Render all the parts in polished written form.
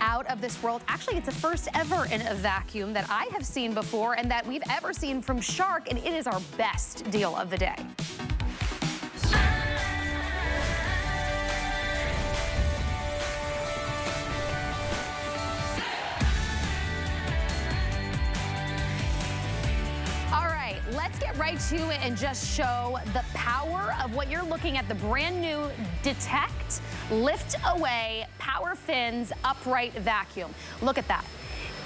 Out of this world. Actually, it's the first ever in a vacuum that I have seen before and that we've ever seen from Shark, and it is our best deal of the day. Let's get right to it and just show the power of what you're looking at, the brand new Detect LiftAway PowerFins upright vacuum. Look at that.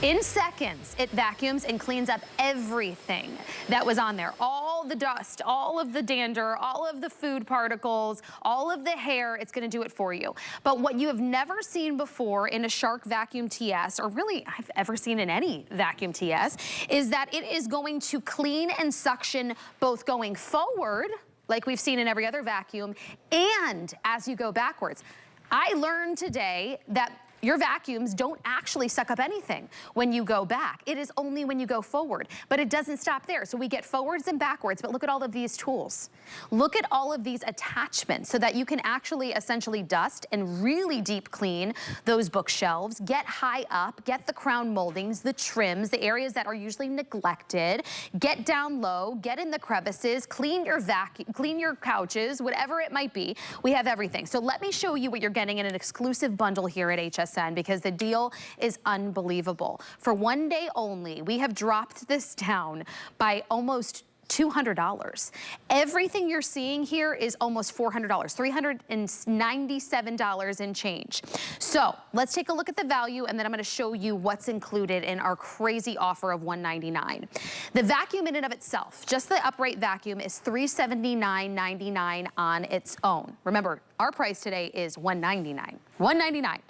In seconds, it vacuums and cleans up everything that was on there. All the dust, all of the dander, all of the food particles, all of the hair, it's gonna do it for you. But what you have never seen before in a Shark vacuum TS, or really I've ever seen in any vacuum TS, is that it is going to clean and suction both going forward, like we've seen in every other vacuum, and as you go backwards. I learned today that your vacuums don't actually suck up anything when you go back. It is only when you go forward, but it doesn't stop there. So we get forwards and backwards, but look at all of these tools. Look at all of these attachments so that you can actually essentially dust and really deep clean those bookshelves, get high up, get the crown moldings, the trims, the areas that are usually neglected, get down low, get in the crevices, clean your vacuum, clean your couches, whatever it might be. We have everything. So let me show you what you're getting in an exclusive bundle here at HSN, because the deal is unbelievable. For one day only, we have dropped this down by almost $200. Everything you're seeing here is almost $400, $397 and change. So let's take a look at the value, and then I'm gonna show you what's included in our crazy offer of $199. The vacuum in and of itself, just the upright vacuum, is $379.99 on its own. Remember, our price today is $199. $199.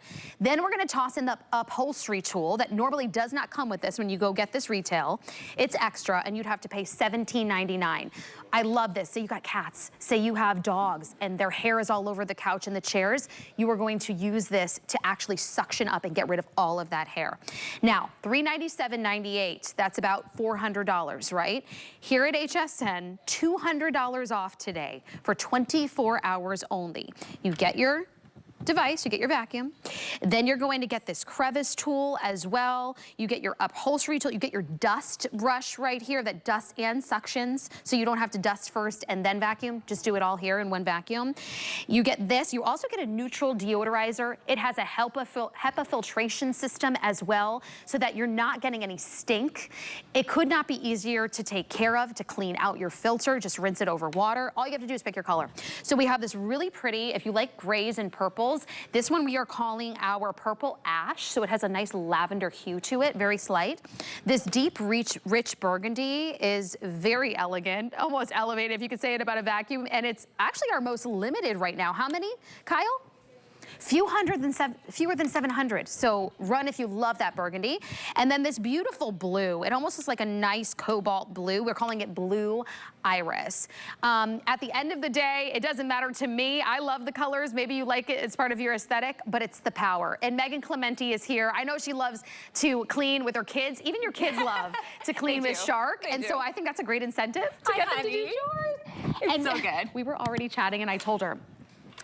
Then we're gonna toss in the upholstery tool that normally does not come with this when you go get this retail. It's extra, and you'd have to pay $17.99. I love this. Say you got cats, say you have dogs, and their hair is all over the couch and the chairs. You are going to use this to actually suction up and get rid of all of that hair. Now, $397.98, that's about $400, right? Here at HSN, $200 off today for 24 hours only. You get your device, you get your vacuum, then you're going to get this Crevice Tool as well. You get your upholstery tool, you get your dust brush right here that dusts and suctions, so you don't have to dust first and then vacuum, just do it all here in one vacuum. You get this, you also get a neutral deodorizer. It has a HEPA filtration system as well, so that you're not getting any stink. It could not be easier to take care of, to clean out your filter, just rinse it over water. All you have to do is pick your color. So we have this really pretty, if you like grays and purples, this one we are calling our purple ash, so it has a nice lavender hue to it, very slight. This deep rich burgundy is very elegant, almost elevated if you could say it about a vacuum, and it's actually our most limited right now. How many, Kyle? Fewer than 700, so run if you love that burgundy. And then this beautiful blue, it almost looks like a nice cobalt blue. We're calling it Blue Iris. At the end of the day, it doesn't matter to me. I love the colors. Maybe you like it, it's part of your aesthetic, but it's the power. And Megan Clementi is here. I know she loves to clean with her kids. Even your kids love to clean with Shark. And so I think that's a great incentive to get them to do yours. It's so good. We were already chatting and I told her,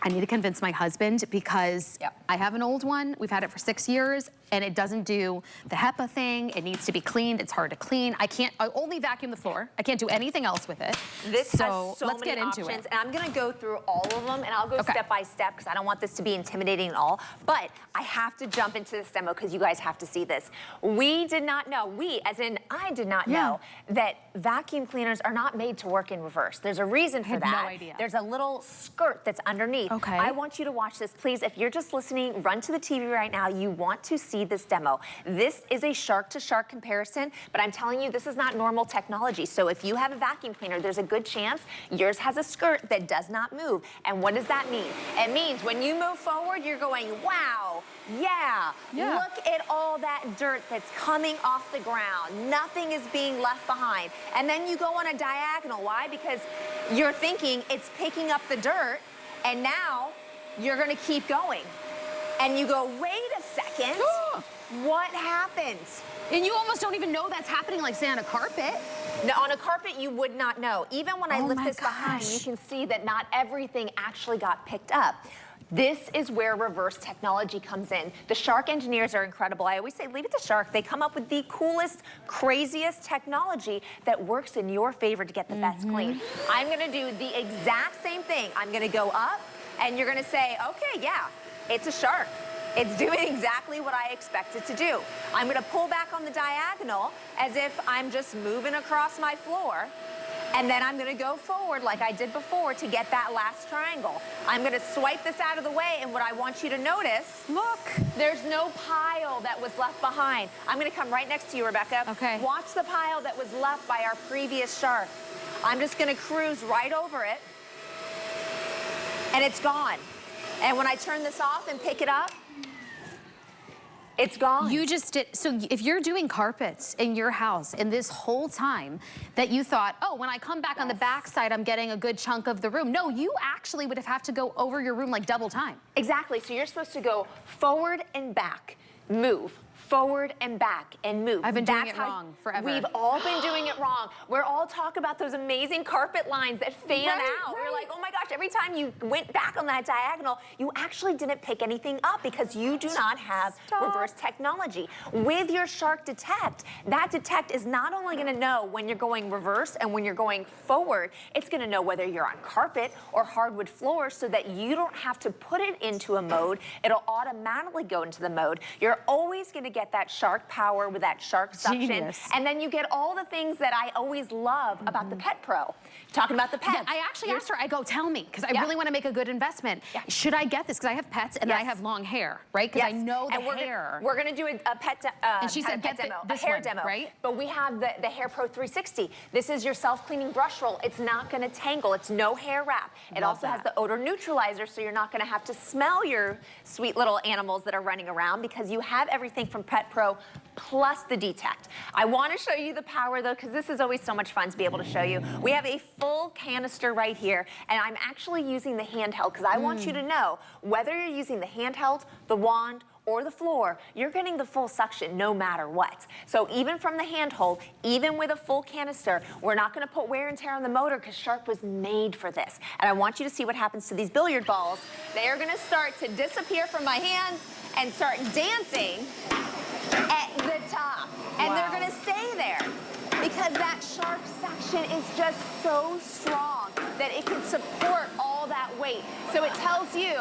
I need to convince my husband because I have an old one. We've had it for 6 years and it doesn't do the HEPA thing. It needs to be cleaned. It's hard to clean. I only vacuum the floor. I can't do anything else with it. This has so let's many get into options, it. and I'm gonna go through all of them, and I'll go step by step because I don't want this to be intimidating at all. But I have to jump into this demo because you guys have to see this. We did not know, as in I did not know, that vacuum cleaners are not made to work in reverse. There's a reason for that. No idea. There's a little skirt that's underneath. Okay. I want you to watch this, please. If you're just listening, run to the TV right now. You want to see this demo. This is a shark to shark comparison, but I'm telling you, this is not normal technology. So if you have a vacuum cleaner, there's a good chance yours has a skirt that does not move. And what does that mean? It means when you move forward, you're going, wow, look at all that dirt that's coming off the ground. Nothing is being left behind. And then you go on a diagonal. Why? Because you're thinking it's picking up the dirt, and now you're gonna keep going. And you go, wait a second, what happens? And you almost don't even know that's happening, like say on a carpet. No, on a carpet, you would not know. Even when I lift this behind, you can see that not everything actually got picked up. This is where reverse technology comes in. The Shark engineers are incredible. I always say, leave it to Shark. They come up with the coolest, craziest technology that works in your favor to get the best clean. I'm gonna do the exact same thing. I'm gonna go up, and you're gonna say, okay, yeah, it's a Shark. It's doing exactly what I expect it to do. I'm gonna pull back on the diagonal as if I'm just moving across my floor. And then I'm gonna go forward like I did before to get that last triangle. I'm gonna swipe this out of the way, and what I want you to notice, look, there's no pile that was left behind. I'm gonna come right next to you, Rebecca. Okay. Watch the pile that was left by our previous Shark. I'm just gonna cruise right over it, and it's gone. And when I turn this off and pick it up, it's gone. You just did, so if you're doing carpets in your house in this whole time that you thought, oh, when I come back on the back side, I'm getting a good chunk of the room. No, you actually would have to go over your room like double time. Exactly, so you're supposed to go forward and back, move. Forward and back and move. I've been doing it wrong forever. We've all been doing it wrong. We're all talking about those amazing carpet lines that fan out. We're like, oh my gosh, every time you went back on that diagonal, you actually didn't pick anything up because you do not have reverse technology. With your Shark Detect, that Detect is not only gonna know when you're going reverse and when you're going forward, it's gonna know whether you're on carpet or hardwood floors so that you don't have to put it into a mode. It'll automatically go into the mode. You're always gonna get that Shark power with that Shark suction. Genius. And then you get all the things that I always love about the Pet Pro. Talking about the pets. Yeah, I actually asked her, I go, tell me, because I really want to make a good investment. Should I get this? Because I have pets and I have long hair, right? Because I know the hair. We're going to do a pet and she said, get demo, this a hair one, demo. Right? But we have the Hair Pro 360. This is your self-cleaning brush roll. It's not going to tangle. It's no hair wrap. It also has the odor neutralizer, so you're not going to have to smell your sweet little animals that are running around because you have everything from Pet Pro plus the Detect. I want to show you the power though, because this is always so much fun to be able to show you. We have a full canister right here, and I'm actually using the handheld because I want you to know whether you're using the handheld, the wand, or the floor, you're getting the full suction no matter what. So even from the handhold, even with a full canister, we're not gonna put wear and tear on the motor because Shark was made for this. And I want you to see what happens to these billiard balls. They are gonna start to disappear from my hands and start dancing at the top. And they're gonna stay there because that Shark suction is just so strong that it can support all that weight. So it tells you,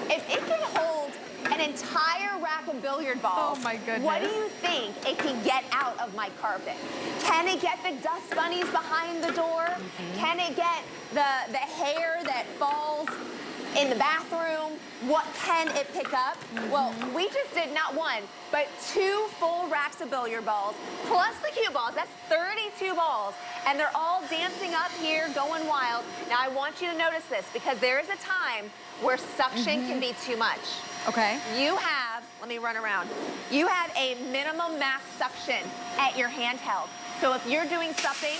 if it can hold an entire rack of billiard balls, oh my goodness, what do you think it can get out of my carpet? Can it get the dust bunnies behind the door? Can it get the hair that falls in the bathroom? What can it pick up? Well, we just did not one, but 2 full racks of billiard balls, plus the cue balls. That's 32 balls, and they're all dancing up here, going wild. Now, I want you to notice this, because there is a time where suction can be too much. Okay. You have, let me run around. You have a minimum max suction at your handheld. So if you're doing something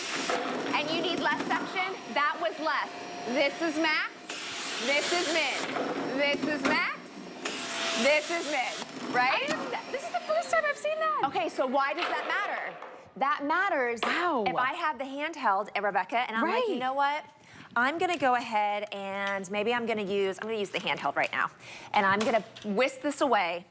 and you need less suction, that was less. This is max. This is min. This is max. This is min, right? This is the first time I've seen that. Okay, so why does that matter? That matters if I have the handheld, Rebecca, and I'm like, you know what? I'm gonna go ahead and maybe I'm gonna use the handheld right now. And I'm gonna whisk this away,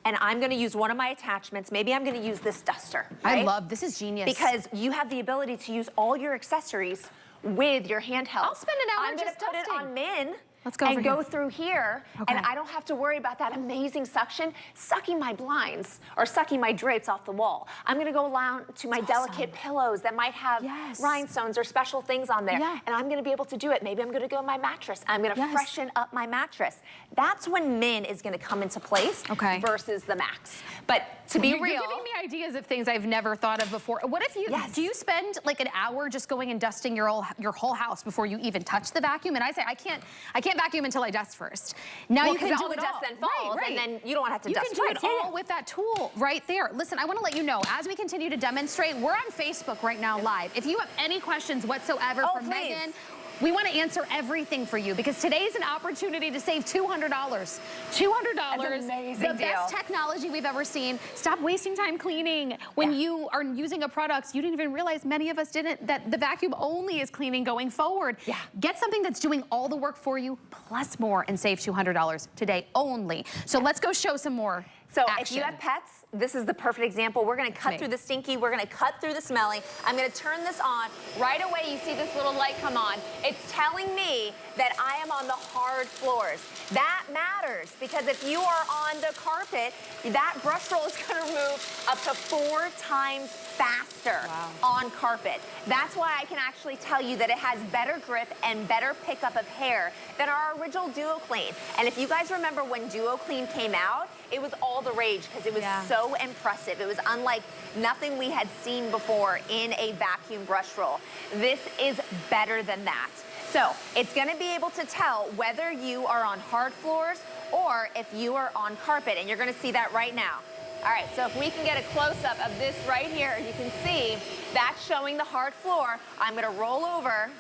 and I'm gonna use one of my attachments. Maybe I'm gonna use this duster, right? I love, this is genius. Because you have the ability to use all your accessories with your handheld. I'll spend an hour just I'm gonna put it on min. Let's go and go through here, okay, and I don't have to worry about that amazing suction sucking my blinds or sucking my drapes off the wall. I'm gonna go around to my delicate pillows that might have rhinestones or special things on there, and I'm gonna be able to do it. Maybe I'm gonna go on my mattress. I'm gonna freshen up my mattress. That's when min is gonna come into place versus the max. But to be real, you're giving me ideas of things I've never thought of before. What if you, do you spend like an hour just going and dusting your whole house before you even touch the vacuum? And I say, I can't vacuum until I dust first. Now you can do all the dust then falls, and then you don't have to dust twice. You can do it all with that tool right there. Listen, I want to let you know, as we continue to demonstrate, we're on Facebook right now live. If you have any questions whatsoever for Megan we want to answer everything for you because today's an opportunity to save $200. $200. That's amazing the best technology we've ever seen. Stop wasting time cleaning. When you are using a product, you didn't even realize, many of us didn't, that the vacuum only is cleaning going forward. Yeah. Get something that's doing all the work for you, plus more, and save $200 today only. So let's go show some more. So action. if you have pets, this is the perfect example. We're gonna cut through the stinky, we're gonna cut through the smelly. I'm gonna turn this on. Right away, you see this little light come on. It's telling me that I am on the hard floors. That matters, because if you are on the carpet, that brush roll is gonna remove up to 4 times faster on carpet. That's why I can actually tell you that it has better grip and better pickup of hair than our original Duo Clean. And if you guys remember when Duo Clean came out, it was all the rage because it was so impressive. It was unlike nothing we had seen before in a vacuum brush roll. This is better than that. So it's gonna be able to tell whether you are on hard floors or if you are on carpet, and you're gonna see that right now. All right, so if we can get a close-up of this right here, you can see that's showing the hard floor. I'm gonna roll over.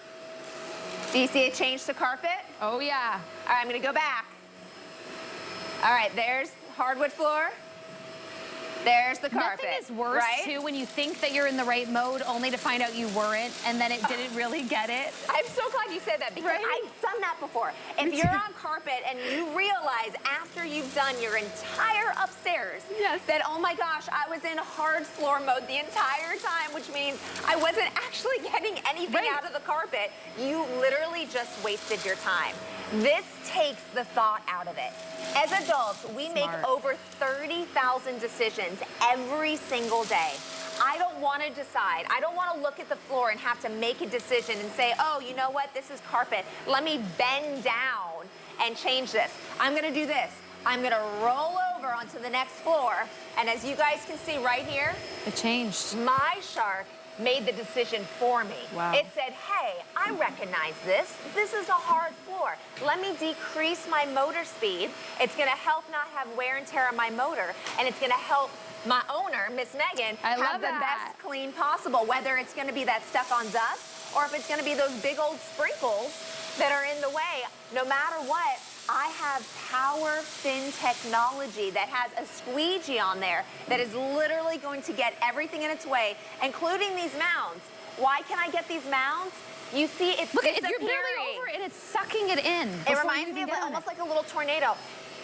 Do you see it change to carpet? Oh yeah. All right, I'm gonna go back. All right, there's hardwood floor. There's the carpet. Nothing is worse, right? too, when you think that you're in the right mode only to find out you weren't, and then it didn't really get it. I'm so glad you said that because I've done that before. If you're on carpet and you realize after you've done your entire upstairs that, oh my gosh, I was in hard floor mode the entire time, which means I wasn't actually getting anything out of the carpet, you literally just wasted your time. This takes the thought out of it. As adults, we make over 30,000 decisions every single day. I don't want to decide. I don't want to look at the floor and have to make a decision and say, oh, you know what, this is carpet. Let me bend down and change this. I'm going to do this. I'm going to roll over onto the next floor. And as you guys can see right here, it changed. My Shark made the decision for me. Wow. It said, hey, I recognize this. This is a hard floor. Let me decrease my motor speed. It's gonna help not have wear and tear on my motor, and it's gonna help my owner, Miss Megan, have the best clean possible, whether it's gonna be that stuff on dust, or if it's gonna be those big old sprinkles that are in the way. No matter what, I have PowerFins technology that has a squeegee on there that is literally going to get everything in its way, including these mounds. Why can I get these mounds? You see, it's look, you're barely over it and it's sucking it in. It reminds me of almost like a little tornado.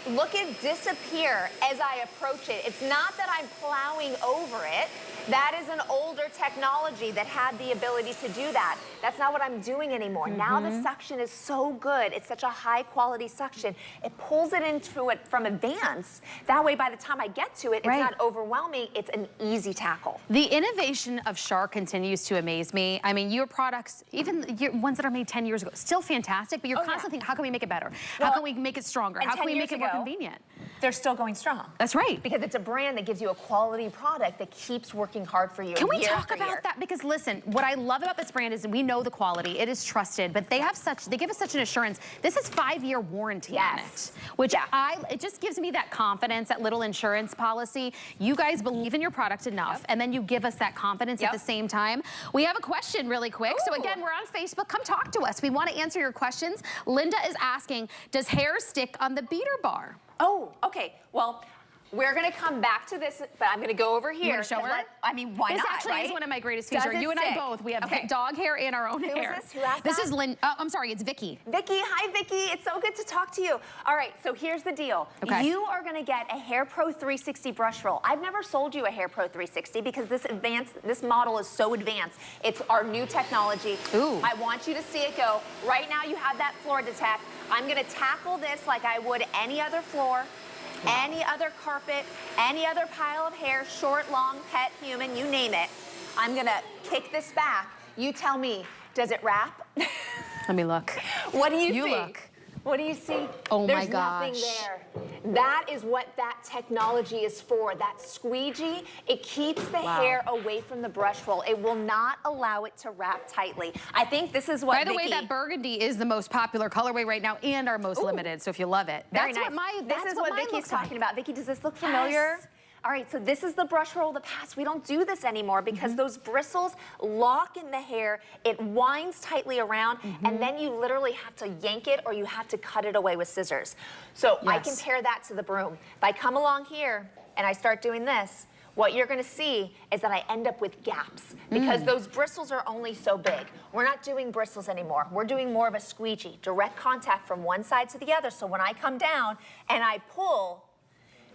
Look it disappear as I approach it. It's not that I'm plowing over it. That is an older technology that had the ability to do that. That's not what I'm doing anymore. Now the suction is so good. It's such a high quality suction. It pulls it into it from advance. That way, by the time I get to it, it's not overwhelming. It's an easy tackle. The innovation of Shark continues to amaze me. I mean, your products, even your ones that are made 10 years ago, still fantastic, but you're constantly thinking, how can we make it better? How can we make it stronger? How can we make it more convenient? They're still going strong. That's right. Because it's a brand that gives you a quality product that keeps working hard for you. Can we talk about that? Because listen, what I love about this brand is we know the quality. It is trusted, but they have they give us such an assurance. This is 5-year warranty on it, which it just gives me that confidence, that little insurance policy. You guys believe in your product enough, and then you give us that confidence at the same time. We have a question really quick. So again, we're on Facebook. Come talk to us. We want to answer your questions. Linda is asking, does hair stick on the beater bar? Oh, okay. Well, we're going to come back to this, but I'm going to go over here. You want to show her? I mean, why not, This actually is one of my greatest features. You and I both. We have dog hair and our own hair. Who is this? Who asked This that? is Lynn. I'm sorry, it's Vicky. Vicky, hi Vicky. It's so good to talk to you. All right, so here's the deal. You are going to get a Hair Pro 360 brush roll. I've never sold you a Hair Pro 360 because this model is so advanced. It's our new technology. I want you to see it go. Right now you have that floor detect. I'm going to tackle this like I would any other floor. Any other carpet, any other pile of hair, short, long, pet, human, you name it. I'm gonna kick this back. You tell me, does it wrap? Let me look. What do you see? You look. What do you see? Oh my There's gosh. nothing there. That is what that technology is for. That squeegee, it keeps the hair away from the brush roll. It will not allow it to wrap tightly. I think this is what By the way, that burgundy is the most popular colorway right now and our most limited, so if you love it. This is what Vicky's talking about. Vicky, does this look familiar? All right, so this is the brush roll of the past. We don't do this anymore because those bristles lock in the hair, it winds tightly around, and then you literally have to yank it or you have to cut it away with scissors. So I compare that to the broom. If I come along here and I start doing this, what you're gonna see is that I end up with gaps because those bristles are only so big. We're not doing bristles anymore. We're doing more of a squeegee, direct contact from one side to the other. So when I come down and I pull,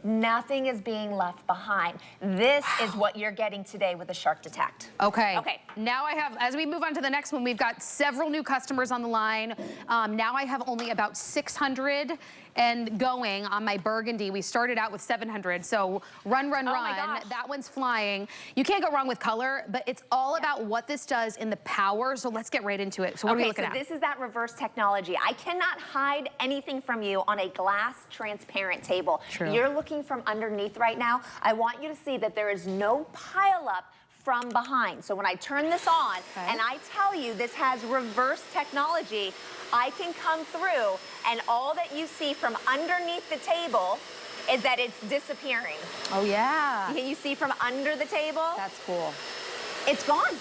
nothing is being left behind. This is what you're getting today with the Shark Detect. Okay. Now I have, as we move on to the next one, we've got several new customers on the line. Now I have only about 600 and going on my burgundy. We started out with 700, so run. That one's flying. You can't go wrong with color, but it's all about what this does in the power, so let's get right into it. So what are we looking at? This is that reverse technology. I cannot hide anything from you on a glass transparent table. You're looking from underneath right now. I want you to see that there is no pile up from behind. So when I turn this on and I tell you this has reverse technology, I can come through and all that you see from underneath the table is that it's disappearing. Oh yeah. You see from under the table? That's cool. It's gone.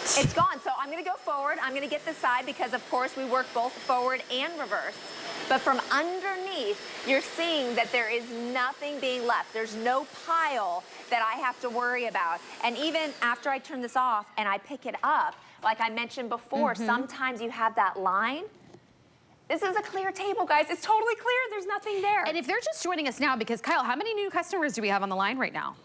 It's gone. So I'm gonna go forward. I'm gonna get this side because of course we work both forward and reverse. But from underneath, you're seeing that there is nothing being left. There's no pile that I have to worry about. And even after I turn this off and I pick it up, like I mentioned before, sometimes you have that line. This is a clear table, guys. It's totally clear. There's nothing there. And if they're just joining us now, because Kyle, how many new customers do we have on the line right now?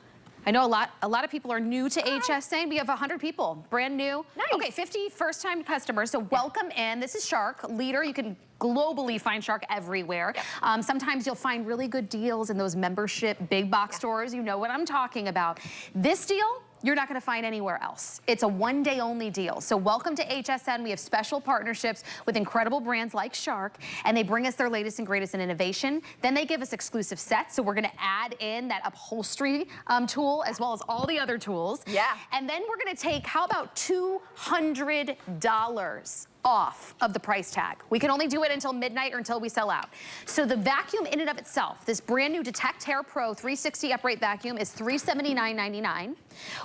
I know a lot of people are new to HSA. We have 100 people, brand new. Nice. Okay, 50 first-time customers, so welcome in. This is Shark, leader. You can globally find Shark everywhere. Sometimes you'll find really good deals in those membership big box stores. You know what I'm talking about. This deal, you're not gonna find anywhere else. It's a one-day only deal. So welcome to HSN. We have special partnerships with incredible brands like Shark, and they bring us their latest and greatest in innovation. Then they give us exclusive sets, so we're gonna add in that upholstery tool as well as all the other tools. And then we're gonna take, how about $200 off of the price tag. We can only do it until midnight or until we sell out. So the vacuum in and of itself, this brand new Detect Hair Pro 360 upright vacuum is $379.99.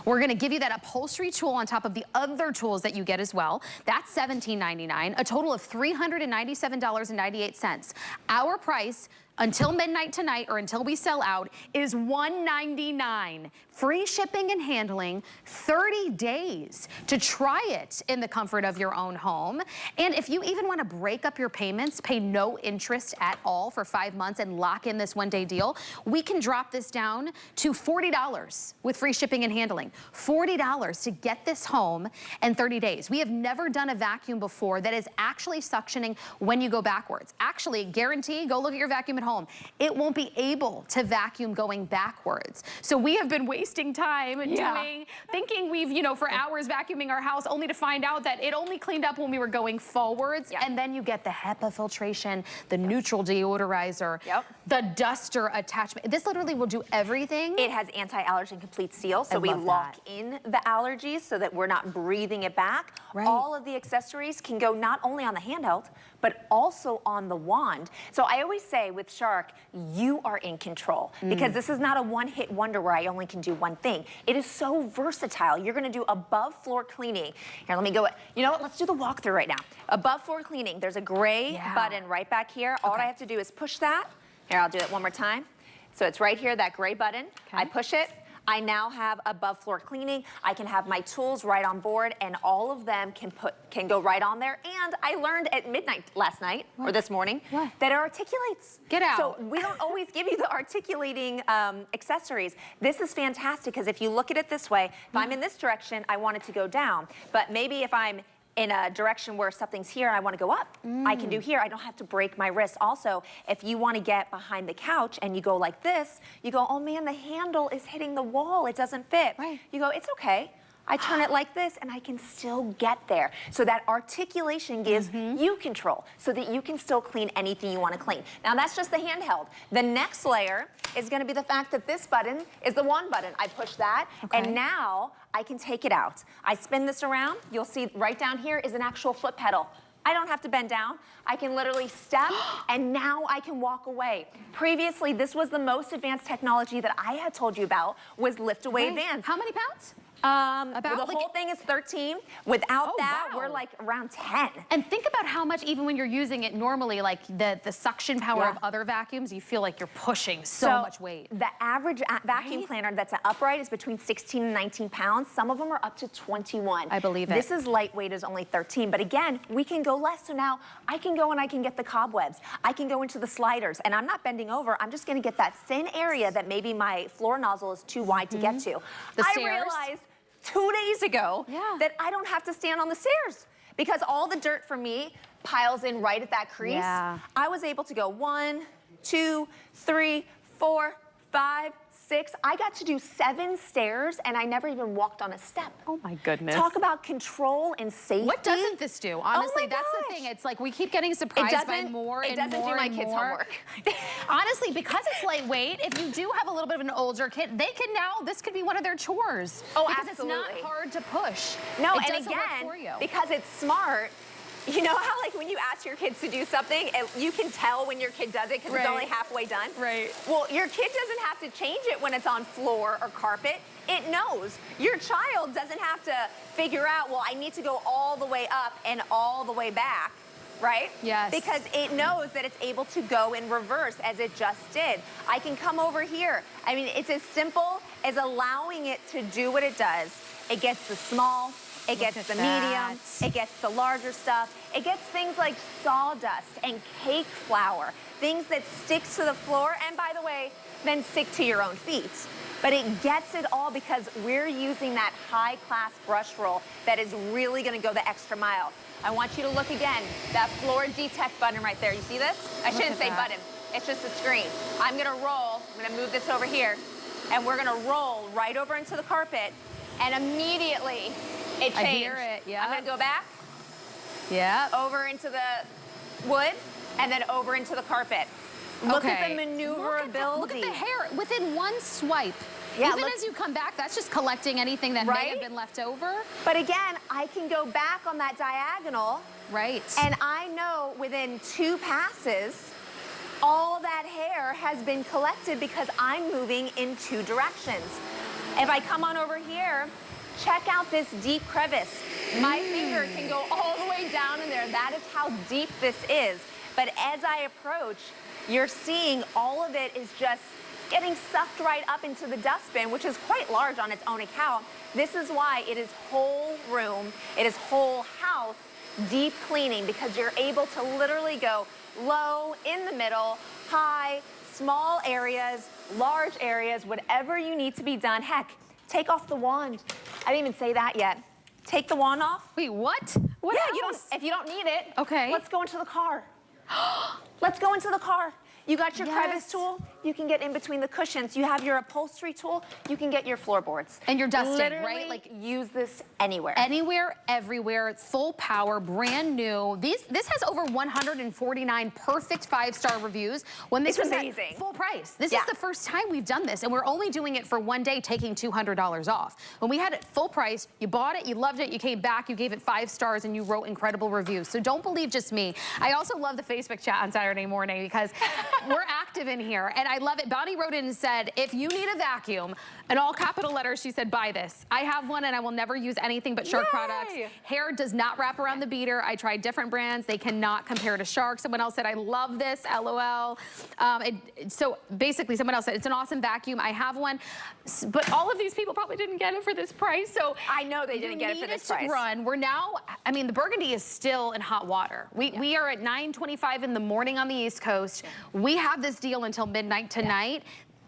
We're gonna give you that upholstery tool on top of the other tools that you get as well. That's $17.99, a total of $397.98. Our price until midnight tonight or until we sell out is $199. Free shipping and handling, 30 days to try it in the comfort of your own home. And if you even want to break up your payments, pay no interest at all for 5 months and lock in this one-day deal, we can drop this down to $40 with free shipping and handling. $40 to get this home in 30 days. We have never done a vacuum before that is actually suctioning when you go backwards. Actually, guarantee, go look at your vacuum at home. It won't be able to vacuum going backwards. So we have been wasting time thinking we've, for hours vacuuming our house only to find out that it only cleaned up when we were going forwards. And then you get the HEPA filtration, the neutral deodorizer, the duster attachment. This literally will do everything. It has anti-allergen complete seal, so we lock in the allergies so that we're not breathing it back. All of the accessories can go not only on the handheld, but also on the wand. So I always say with Shark, you are in control because this is not a one-hit wonder where I only can do one thing. It is so versatile. You're gonna do above floor cleaning. Here, let me go. You know what? Let's do the walkthrough right now. Above floor cleaning, there's a gray button right back here. All I have to do is push that. Here, I'll do it one more time. So it's right here, that gray button. I push it. I now have above floor cleaning. I can have my tools right on board and all of them can go right on there. And I learned at midnight last night or this morning that it articulates. Get out. So we don't always give you the articulating accessories. This is fantastic because if you look at it this way, if I'm in this direction, I want it to go down. But maybe if I'm in a direction where something's here and I want to go up, I can do here. I don't have to break my wrist. Also, if you want to get behind the couch and you go like this, you go, oh man, the handle is hitting the wall. It doesn't fit. You go, it's okay. I turn it like this and I can still get there. So that articulation gives you control so that you can still clean anything you want to clean. Now that's just the handheld. The next layer is going to be the fact that this button is the wand button. I push that and now I can take it out. I spin this around. You'll see right down here is an actual foot pedal. I don't have to bend down. I can literally step, and now I can walk away. Previously, this was the most advanced technology that I had told you about, was LiftAway Advanced. How many pounds? The whole thing is 13. Without that, wow. we're like around 10. And think about how much, even when you're using it normally, like the suction power of other vacuums, you feel like you're pushing so much weight. The average vacuum cleaner that's an upright is between 16 and 19 pounds. Some of them are up to 21. I believe it. This is lightweight, is only 13. But again, we can go less. So now I can go and I can get the cobwebs. I can go into the sliders. And I'm not bending over. I'm just going to get that thin area that maybe my floor nozzle is too wide to get to. I realized 2 days ago that I don't have to stand on the stairs because all the dirt for me piles in right at that crease. I was able to go 1, 2, 3, 4, 5, 6. I got to do 7 stairs and I never even walked on a step. Oh my goodness. Talk about control and safety. What doesn't this do? Honestly, that's the thing. It's like we keep getting surprised by more and more. It doesn't do my kids' homework. Honestly, because it's lightweight, if you do have a little bit of an older kid, they can now, this could be one of their chores. Oh, because absolutely. It's not hard to push. No, it and does work again, for you. because it's smart, you know how like when you ask your kids to do something, you can tell when your kid does it because it's only halfway done? Well, your kid doesn't have to change it when it's on floor or carpet. It knows. Your child doesn't have to figure out, well, I need to go all the way up and all the way back, right? Yes. Because it knows that it's able to go in reverse as it just did. I can come over here. I mean, it's as simple as allowing it to do what it does. It gets the small, it gets the medium, it gets the larger stuff. It gets things like sawdust and cake flour, things that stick to the floor and, by the way, then stick to your own feet. But it gets it all because we're using that high-class brush roll that is really gonna go the extra mile. I want you to look again, that floor detect button right there. You see this? I shouldn't say button, it's just a screen. I'm gonna roll, I'm gonna move this over here, and we're gonna roll right over into the carpet, and immediately it changed. I hear it, I'm gonna go back, over into the wood, and then over into the carpet. Look at the maneuverability. Look at the hair within one swipe. Yeah, even as you come back, that's just collecting anything that may have been left over. But again, I can go back on that diagonal. And I know within 2 passes, all that hair has been collected because I'm moving in 2 directions. If I come on over here, check out this deep crevice. My finger can go all the way down in there. That is how deep this is. But as I approach, you're seeing all of it is just getting sucked right up into the dustbin, which is quite large on its own account. This is why it is whole room, it is whole house deep cleaning, because you're able to literally go low, in the middle, high, small areas, large areas, whatever you need to be done. Heck, take off the wand. I didn't even say that yet. Take the wand off. Wait, what? What else? If you don't need it, okay. Let's go into the car. Let's go into the car. You got your crevice tool, you can get in between the cushions. You have your upholstery tool, you can get your floorboards. And you're dusting, literally, right? Like use this anywhere. Anywhere, everywhere, full power, brand new. This has over 149 perfect 5-star reviews. When this was amazing. At full price. This is the first time we've done this, and we're only doing it for 1 day, taking $200 off. When we had it full price, you bought it, you loved it, you came back, you gave it 5 stars, and you wrote incredible reviews. So don't believe just me. I also love the Facebook chat on Saturday morning because we're active in here, and I love it. Bonnie wrote in and said, if you need a vacuum, in all capital letters, she said, buy this. I have one, and I will never use anything but Shark products. Hair does not wrap around the beater. I tried different brands. They cannot compare to Shark. Someone else said, I love this, LOL. So basically, someone else said, it's an awesome vacuum. I have one. But all of these people probably didn't get it for this price. So I know they didn't get it for this price. Run. We're now, I mean, the Burgundy is still in hot water. We are at 9:25 in the morning on the East Coast. We have this deal until midnight tonight.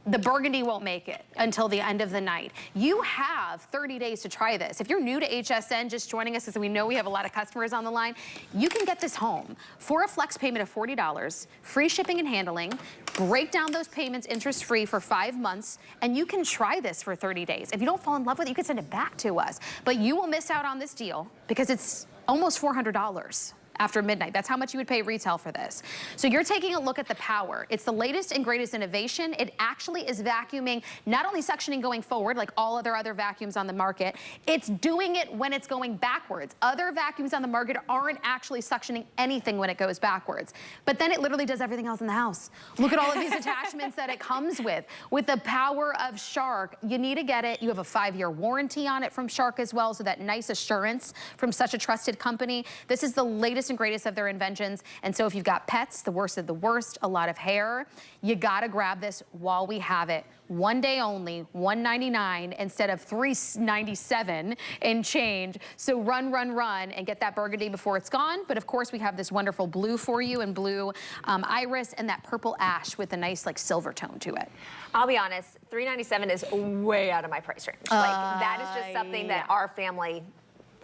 The Burgundy won't make it until the end of the night. You have 30 days to try this. If you're new to HSN, just joining us, because we know we have a lot of customers on the line, you can get this home for a flex payment of $40, free shipping and handling, break down those payments interest-free for 5 months, and you can try this for 30 days. If you don't fall in love with it, you can send it back to us. But you will miss out on this deal because it's almost $400. after midnight. That's how much you would pay retail for this. So you're taking a look at the power. It's the latest and greatest innovation. It actually is vacuuming, not only suctioning going forward like all other vacuums on the market, it's doing it when it's going backwards. Other vacuums on the market aren't actually suctioning anything when it goes backwards. But then it literally does everything else in the house. Look at all of these attachments that it comes with. With the power of Shark, you need to get it. You have a 5-year warranty on it from Shark as well, so that nice assurance from such a trusted company. This is the latest and greatest of their inventions. And so if you've got pets, the worst of the worst, a lot of hair, you gotta grab this while we have it. 1 day only, $1.99 instead of $3.97 and change. So run, run, run and get that burgundy before it's gone. But of course we have this wonderful blue for you, and blue iris, and that purple ash with a nice like silver tone to it. I'll be honest, $3.97 is way out of my price range. Like that is just something that our family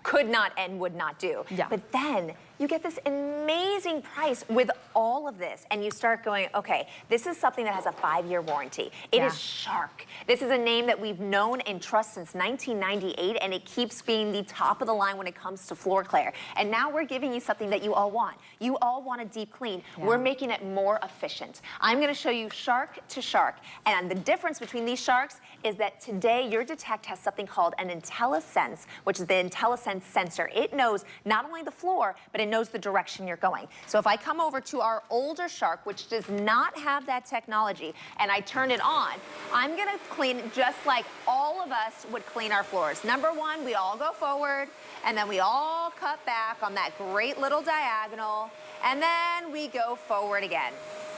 could not and would not do. Yeah. But then you get this amazing price with all of this, and you start going, okay, this is something that has a 5-year warranty. It is Shark. This is a name that we've known and trust since 1998, and it keeps being the top of the line when it comes to floor care. And now we're giving you something that you all want. You all want a deep clean. We're making it more efficient. I'm gonna show you Shark to Shark, and the difference between these Sharks is that today your Detect has something called an IntelliSense, which is the IntelliSense sensor. It knows not only the floor, but it knows the direction you're going. So if I come over to our older Shark, which does not have that technology, and I turn it on, I'm gonna clean just like all of us would clean our floors. Number one, we all go forward, and then we all cut back on that great little diagonal, and then we go forward again.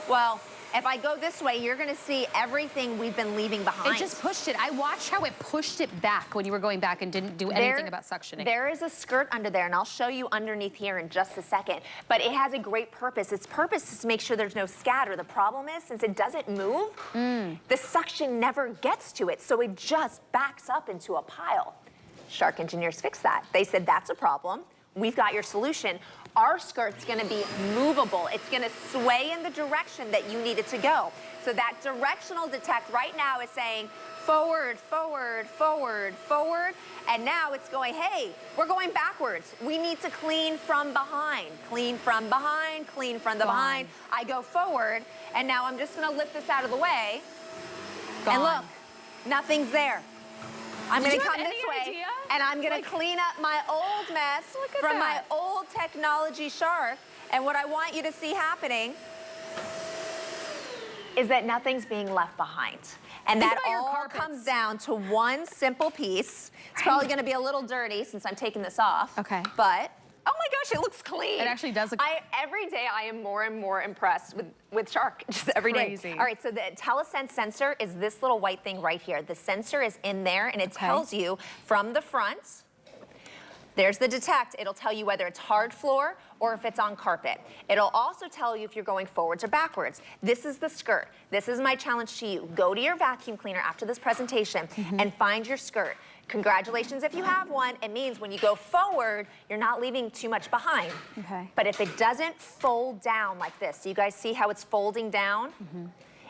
Well, if I go this way, you're gonna see everything we've been leaving behind. It just pushed it. I watched how it pushed it back when you were going back and didn't do anything about suctioning. There is a skirt under there, and I'll show you underneath here in just a second. But it has a great purpose. Its purpose is to make sure there's no scatter. The problem is, since it doesn't move, the suction never gets to it, so it just backs up into a pile. Shark engineers fixed that. They said, that's a problem. We've got your solution. Our skirt's gonna be movable. It's gonna sway in the direction that you need it to go. So that directional detect right now is saying forward, forward, forward, forward, and now it's going, hey, we're going backwards. We need to clean from behind. Clean from behind, clean from the behind. I go forward, and now I'm just gonna lift this out of the way. And look, nothing's there. I'm gonna come this way, and I'm gonna clean up my old mess from my old technology Shark. And what I want you to see happening is that nothing's being left behind. And that all comes down to one simple piece. It's probably gonna be a little dirty since I'm taking this off. Okay. But, oh my gosh, it looks clean. It actually does look every day I am more and more impressed with Shark, just every day. Crazy. All right, so the IntelliSense sensor is this little white thing right here. The sensor is in there, and it tells you from the front, there's the Detect. It'll tell you whether it's hard floor or if it's on carpet. It'll also tell you if you're going forwards or backwards. This is the skirt. This is my challenge to you. Go to your vacuum cleaner after this presentation and find your skirt. Congratulations if you have one. It means when you go forward, you're not leaving too much behind. Okay. But if it doesn't fold down like this, do you guys see how it's folding down?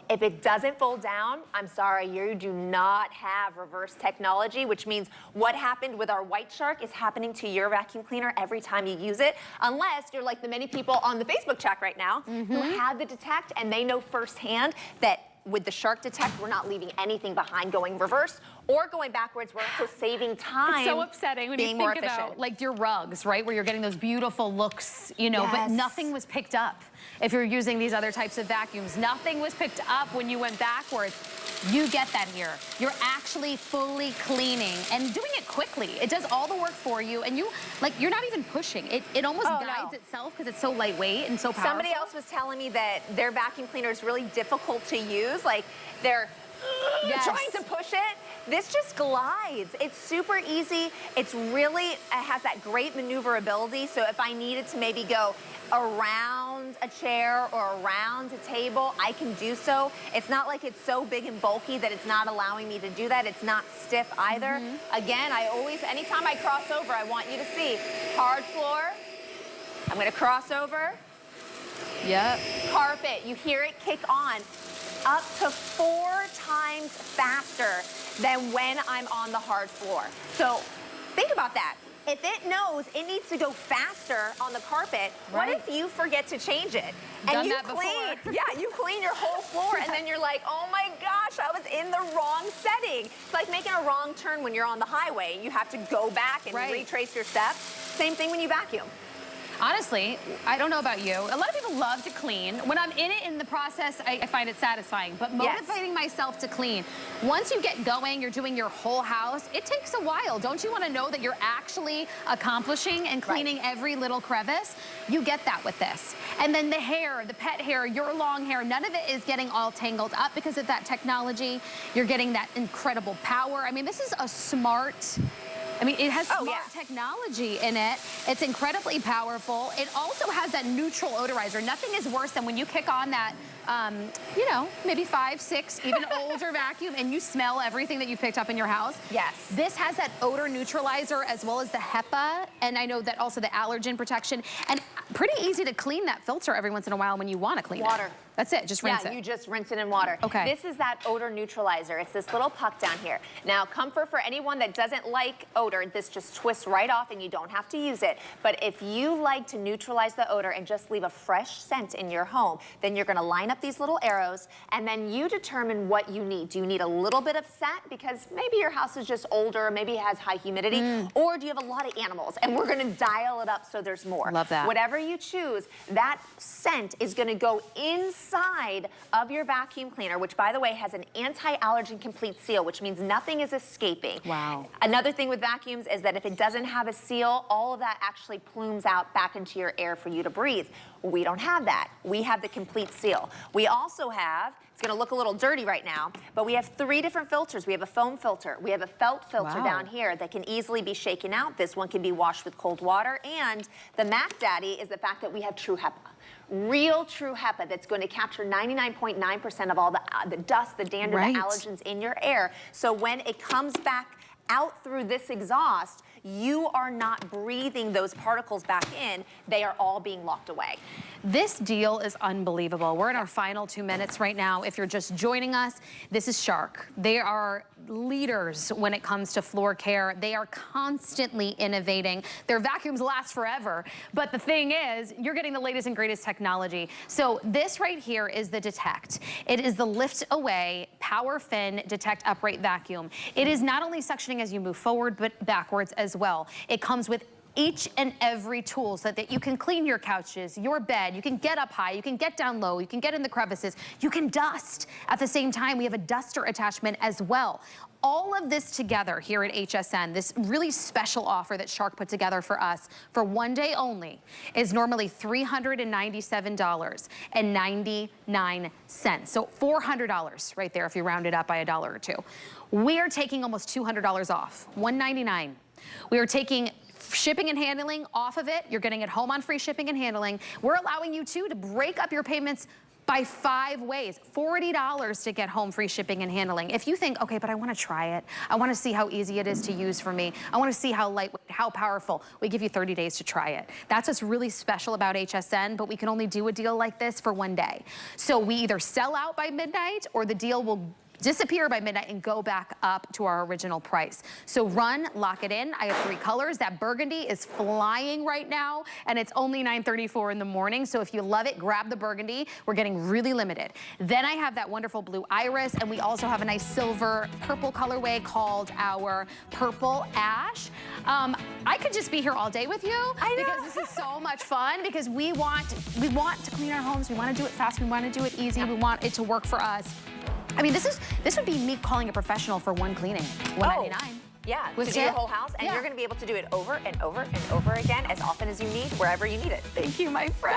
If it doesn't fold down, I'm sorry, you do not have reverse technology, which means what happened with our white Shark is happening to your vacuum cleaner every time you use it, unless you're like the many people on the Facebook chat right now who have the Detect, and they know firsthand that with the Shark Detect, we're not leaving anything behind going reverse or going backwards. We're also saving time. It's so upsetting when you think about like your rugs, right? Where you're getting those beautiful looks, you know, but nothing was picked up. If you're using these other types of vacuums, nothing was picked up when you went backwards. You get that here. You're actually fully cleaning and doing it quickly. It does all the work for you, and you're not even pushing. It almost guides itself because it's so lightweight and so powerful. Somebody else was telling me that their vacuum cleaner is really difficult to use. Like they're trying to push it. This just glides. It's super easy. It's really, it has that great maneuverability. So if I needed to maybe go around a chair or around a table, I can do so. It's not like it's so big and bulky that it's not allowing me to do that. It's not stiff either. Again, anytime I cross over, I want you to see hard floor. I'm gonna cross over. Yep. Carpet, you hear it kick on up to 4 times faster than when I'm on the hard floor. So think about that. if it knows it needs to go faster on the carpet, what if you forget to change it? And Done you that clean, before. yeah, you clean your whole floor and then you're like, oh my gosh, I was in the wrong setting. It's like making a wrong turn when you're on the highway. You have to go back and retrace your steps. Same thing when you vacuum. Honestly, I don't know about you. A lot of people love to clean. When I'm in it in the process, I find it satisfying. But motivating myself to clean, once you get going, you're doing your whole house, it takes a while. Don't you want to know that you're actually accomplishing and cleaning every little crevice? You get that with this. And then the hair, the pet hair, your long hair, none of it is getting all tangled up because of that technology. You're getting that incredible power. I mean, this is a smart... it has smart technology in it. It's incredibly powerful. It also has that neutral odorizer. Nothing is worse than when you kick on that, you know, maybe 5, 6, even older vacuum and you smell everything that you picked up in your house. Yes. This has that odor neutralizer as well as the HEPA, and I know that also the allergen protection, and pretty easy to clean that filter every once in a while when you want to clean it. Water. That's it, just rinse it. Yeah, you just rinse it in water. Okay. This is that odor neutralizer. It's this little puck down here. Now, comfort for anyone that doesn't like odor, this just twists right off and you don't have to use it. But if you like to neutralize the odor and just leave a fresh scent in your home, then you're gonna line up these little arrows and then you determine what you need. Do you need a little bit of scent because maybe your house is just older, maybe it has high humidity, or do you have a lot of animals? And we're gonna dial it up so there's more. Love that. Whatever you choose, that scent is gonna go inside of your vacuum cleaner, which by the way has an anti-allergen complete seal, which means nothing is escaping. Wow. Another thing with vacuums is that if it doesn't have a seal, all of that actually plumes out back into your air for you to breathe. We don't have that. We have the complete seal. We also have, it's gonna look a little dirty right now, but we have 3 different filters. We have a foam filter, we have a felt filter down here that can easily be shaken out. This one can be washed with cold water, and the Mac Daddy is the fact that we have true HEPA. Real true HEPA that's going to capture 99.9% of all the dust, the dander, the allergens in your air. So when it comes back out through this exhaust, you are not breathing those particles back in. They are all being locked away. This deal is unbelievable. We're in our final 2 minutes right now. If you're just joining us, this is Shark. They are leaders when it comes to floor care. They are constantly innovating. Their vacuums last forever. But the thing is, you're getting the latest and greatest technology. So this right here is the Detect. It is the LiftAway PowerFin Detect Upright Vacuum. It is not only suctioning as you move forward, but backwards as well. It comes with each and every tool so that you can clean your couches, your bed, you can get up high, you can get down low, you can get in the crevices, you can dust. At the same time, we have a duster attachment as well. All of this together here at HSN, this really special offer that Shark put together for us for one day only is normally $397.99. So $400 right there if you round it up by a dollar or two. We are taking almost $200 off, $199. We are taking shipping and handling off of it. You're getting it home on free shipping and handling. We're allowing you to break up your payments by 5 ways, $40 to get home free shipping and handling. If you think, okay, but I want to try it. I want to see how easy it is to use for me. I want to see how lightweight, how powerful. We give you 30 days to try it. That's what's really special about HSN, but we can only do a deal like this for one day. So we either sell out by midnight or the deal will disappear by midnight and go back up to our original price. So run, lock it in. I have 3 colors. That burgundy is flying right now, and it's only $9:34 in the morning. So if you love it, grab the burgundy. We're getting really limited. Then I have that wonderful blue iris, and we also have a nice silver purple colorway called our purple ash. I could just be here all day with you because this is so much fun, because we want to clean our homes. We want to do it fast. We want to do it easy. We want it to work for us. I mean, this would be me calling a professional for one cleaning, $199. Yeah, to do your whole house, and you're going to be able to do it over and over and over again as often as you need, wherever you need it. Thank you, my friend.